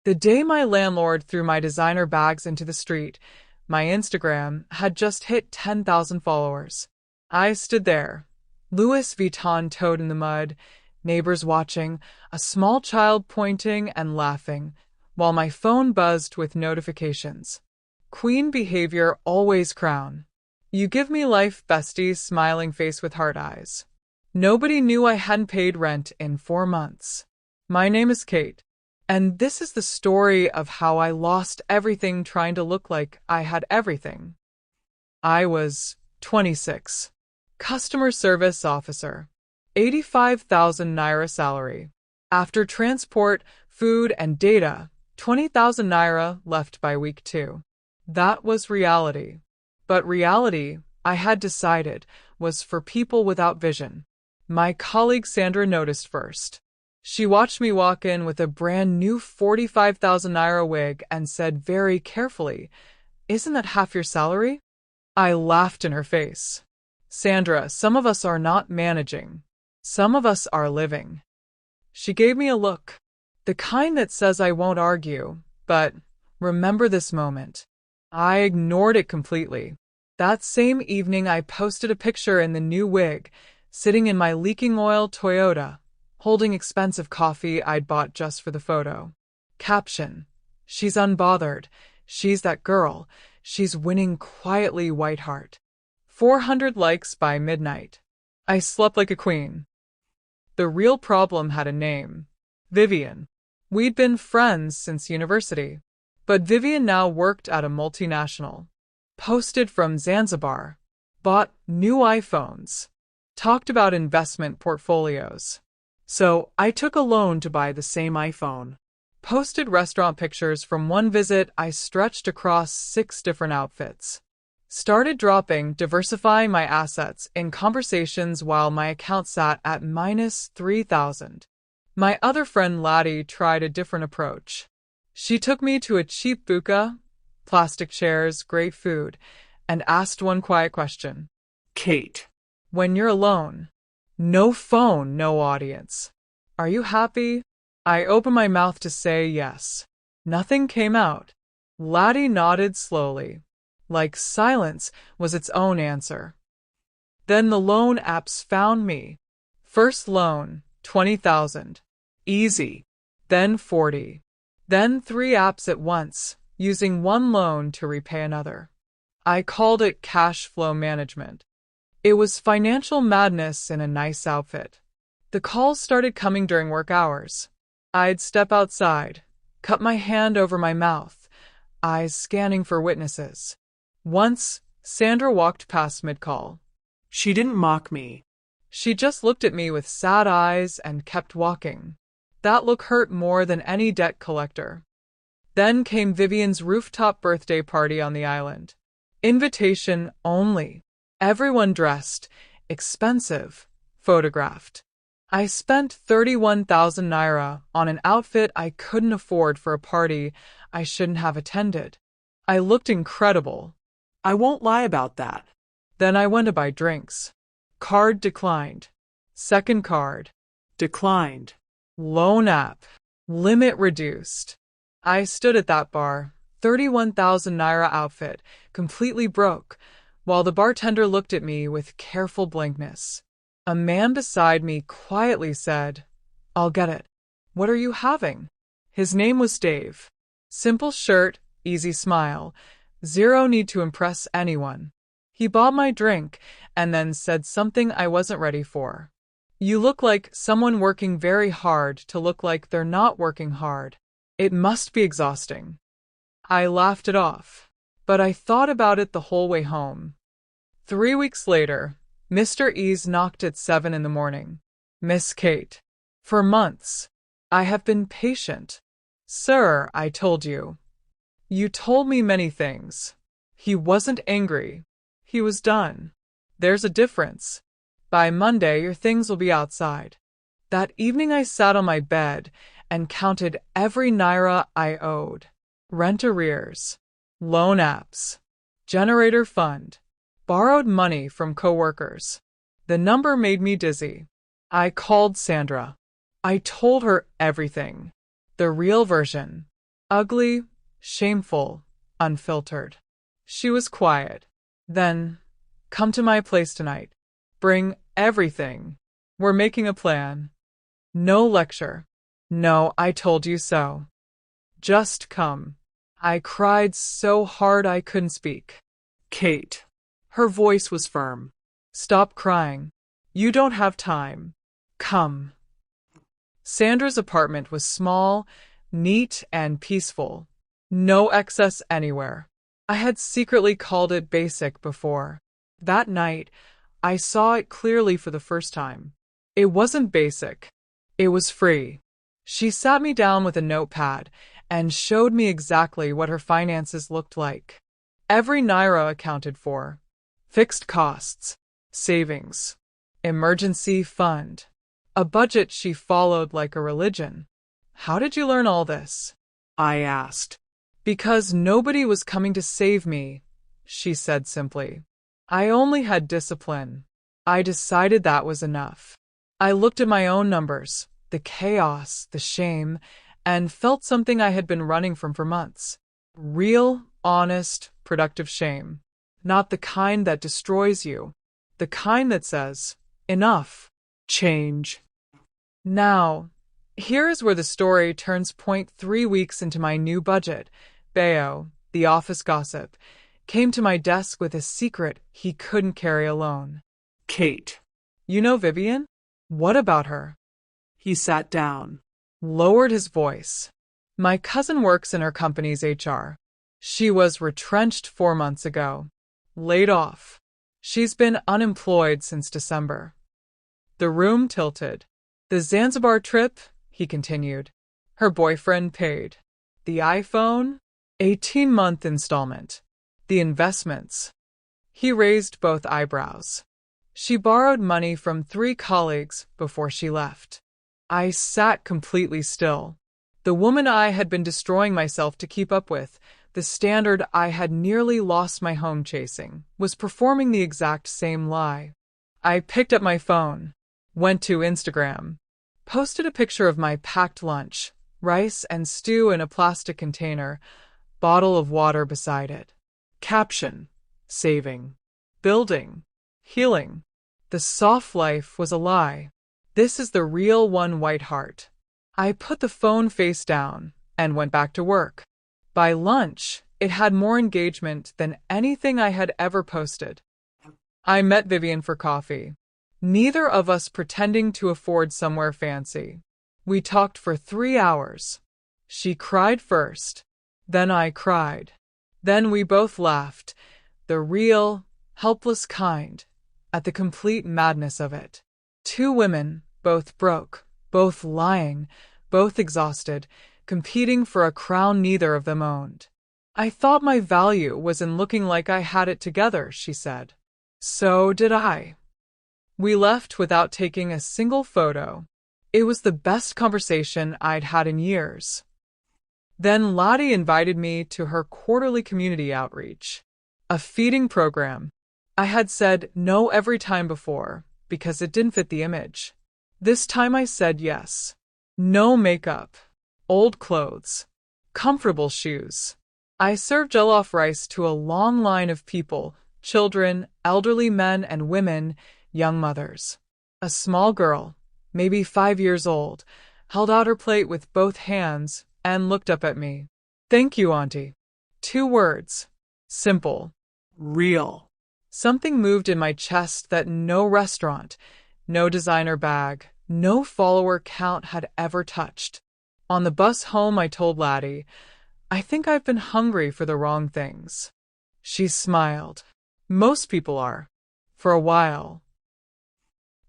The day my landlord threw my designer bags into the street, my Instagram had just hit 10,000 followers. I stood there, Louis Vuitton toed in the mud, neighbors watching, a small child pointing and laughing, while my phone buzzed with notifications. Queen behavior always crown. You give me life, bestie, smiling face with heart eyes. Nobody knew I hadn't paid rent in 4 months. My name is Kate, and this is the story of how I lost everything trying to look like I had everything. I was 26. Customer service officer. 85,000 naira salary. After transport, food, and data, 20,000 naira left by week 2. That was reality. But reality, I had decided, was for people without vision. My colleague Sandra noticed first. She watched me walk in with a brand new 45,000 naira wig and said very carefully, "Isn't that half your salary?" I laughed in her face. "Sandra, some of us are not managing. Some of us are living." She gave me a look, the kind that says I won't argue, but remember this moment. I ignored it completely. That same evening, I posted a picture in the new wig, sitting in my leaking oil Toyota, holding expensive coffee I'd bought just for the photo. Caption: "She's unbothered. She's that girl. She's winning quietly, white heart." 400 likes by midnight. I slept like a queen. The real problem had a name. Vivian. We'd been friends since university. But Vivian now worked at a multinational. Posted from Zanzibar. Bought new iPhones. Talked about investment portfolios. So I took a loan to buy the same iPhone. Posted restaurant pictures from one visit I stretched across 6 different outfits. Started diversifying my assets in conversations while my account sat at -3,000. My other friend Laddie tried a different approach. She took me to a cheap buka, plastic chairs, great food, and asked one quiet question. "Kate, when you're alone, no phone, no audience, are you happy?" I opened my mouth to say yes. Nothing came out. Laddie nodded slowly, like silence was its own answer. Then the loan apps found me. First loan, 20,000. Easy. Then 40. Then 3 apps at once, using one loan to repay another. I called it cash flow management. It was financial madness in a nice outfit. The calls started coming during work hours. I'd step outside, cut my hand over my mouth, eyes scanning for witnesses. Once, Sandra walked past mid-call. She didn't mock me. She just looked at me with sad eyes and kept walking. That look hurt more than any debt collector. Then came Vivian's rooftop birthday party on the island. Invitation only. Everyone dressed, expensive, photographed. I spent 31,000 naira on an outfit I couldn't afford for a party I shouldn't have attended. I looked incredible. I won't lie about that. Then I went to buy drinks. Card declined. Second card. Declined. Loan app. Limit reduced. I stood at that bar, 31,000 naira outfit, completely broke, while the bartender looked at me with careful blankness. A man beside me quietly said, "I'll get it. What are you having?" His name was Dave. Simple shirt, easy smile, zero need to impress anyone. He bought my drink and then said something I wasn't ready for. "You look like someone working very hard to look like they're not working hard. It must be exhausting." I laughed it off, but I thought about it the whole way home. 3 weeks later, Mr. E's knocked at 7 in the morning. "Miss Kate, for months, I have been patient." "Sir, I told you. You told me many things." He wasn't angry. He was done. "There's a difference. By Monday, your things will be outside." That evening I sat on my bed and counted every naira I owed. Rent arrears, loan apps, generator fund, borrowed money from coworkers. The number made me dizzy. I called Sandra. I told her everything. The real version. Ugly, shameful, unfiltered. She was quiet. Then, come to my place tonight. Bring everything. We're making a plan. No lecture. No, I told you so. Just come. I cried so hard I couldn't speak. Kate. Her voice was firm. Stop crying. You don't have time. Come. Sandra's apartment was small, neat, and peaceful. No excess anywhere. I had secretly called it basic before. That night, I saw it clearly for the first time. It wasn't basic. It was free. She sat me down with a notepad and showed me exactly what her finances looked like. Every naira accounted for. Fixed costs, savings, emergency fund. A budget she followed like a religion. How did you learn all this? I asked. Because nobody was coming to save me, she said simply. I only had discipline. I decided that was enough. I looked at my own numbers, the chaos, the shame, and felt something I had been running from for months. Real, honest, productive shame. Not the kind that destroys you. The kind that says, enough. Change. Now, here is where the story turns point. 3 weeks into my new budget, Bayo, the office gossip, came to my desk with a secret he couldn't carry alone. Kate. You know Vivian? What about her? He sat down. Lowered his voice. My cousin works in her company's HR. She was retrenched 4 months ago. Laid off. She's been unemployed since December. The room tilted. The Zanzibar trip, he continued. Her boyfriend paid. The iPhone? 18-month installment. The investments. He raised both eyebrows. She borrowed money from 3 colleagues before she left. I sat completely still. The woman I had been destroying myself to keep up with, the standard I had nearly lost my home chasing, was performing the exact same lie. I picked up my phone, went to Instagram, posted a picture of my packed lunch, rice and stew in a plastic container, bottle of water beside it. Caption: saving, building, healing. The soft life was a lie. This is the real one, white heart. I put the phone face down and went back to work. By lunch, it had more engagement than anything I had ever posted. I met Vivian for coffee. Neither of us pretending to afford somewhere fancy. We talked for 3 hours. She cried first. Then I cried. Then we both laughed, the real, helpless kind, at the complete madness of it. 2 women, both broke, both lying, both exhausted, competing for a crown neither of them owned. I thought my value was in looking like I had it together, she said. So did I. We left without taking a single photo. It was the best conversation I'd had in years. Then Lottie invited me to her quarterly community outreach, a feeding program. I had said no every time before because it didn't fit the image. This time I said yes. No makeup, old clothes, comfortable shoes. I served jollof rice to a long line of people, children, elderly men and women, young mothers. A small girl, maybe 5 years old, held out her plate with both hands and looked up at me. Thank you, Auntie. 2 words. Simple. Real. Something moved in my chest that no restaurant, no designer bag, no follower count had ever touched. On the bus home, I told Laddie, I think I've been hungry for the wrong things. She smiled. Most people are. For a while.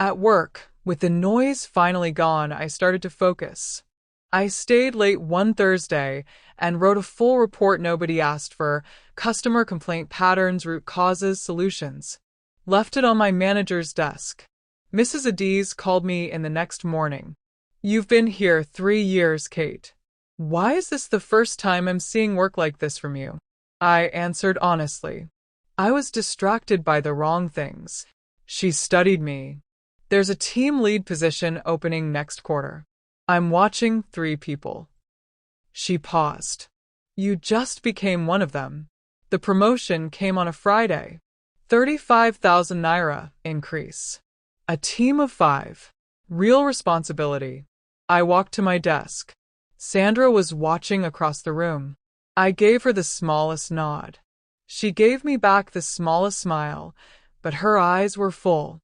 At work, with the noise finally gone, I started to focus. I stayed late one Thursday and wrote a full report nobody asked for, customer complaint patterns, root causes, solutions. Left it on my manager's desk. Mrs. Adiz called me in the next morning. You've been here 3 years, Kate. Why is this the first time I'm seeing work like this from you? I answered honestly. I was distracted by the wrong things. She studied me. There's a team lead position opening next quarter. I'm watching 3 people. She paused. You just became one of them. The promotion came on a Friday. 35,000 naira increase. A team of 5. Real responsibility. I walked to my desk. Sandra was watching across the room. I gave her the smallest nod. She gave me back the smallest smile, but her eyes were full.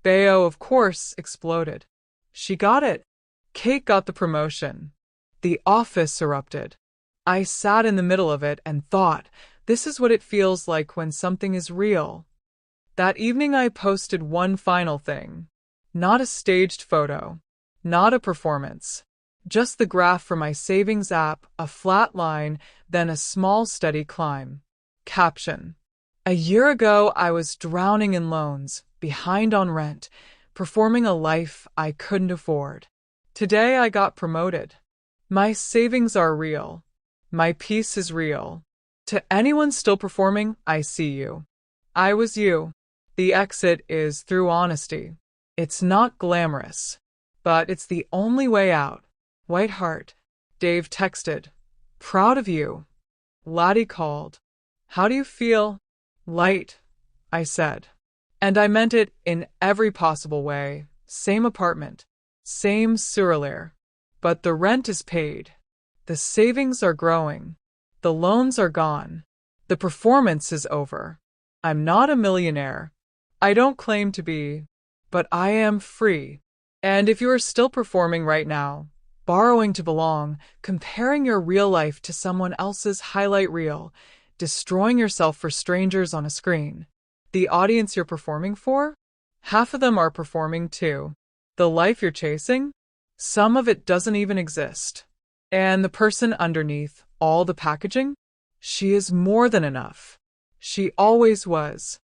Bayo, of course, exploded. She got it. Kate got the promotion. The office erupted. I sat in the middle of it and thought, this is what it feels like when something is real. That evening I posted one final thing. Not a staged photo. Not a performance. Just the graph from my savings app, a flat line, then a small steady climb. Caption. A year ago I was drowning in loans, behind on rent, performing a life I couldn't afford. Today I got promoted. My savings are real. My peace is real. To anyone still performing, I see you. I was you. The exit is through honesty. It's not glamorous, but it's the only way out. White heart. Dave texted. Proud of you. Laddie called. How do you feel? Light, I said. And I meant it in every possible way. Same apartment. Same surelaire. But the rent is paid. The savings are growing. The loans are gone. The performance is over. I'm not a millionaire. I don't claim to be. But I am free. And if you are still performing right now, borrowing to belong, comparing your real life to someone else's highlight reel, destroying yourself for strangers on a screen, the audience you're performing for, half of them are performing too. The life you're chasing, some of it doesn't even exist. And the person underneath all the packaging, she is more than enough. She always was.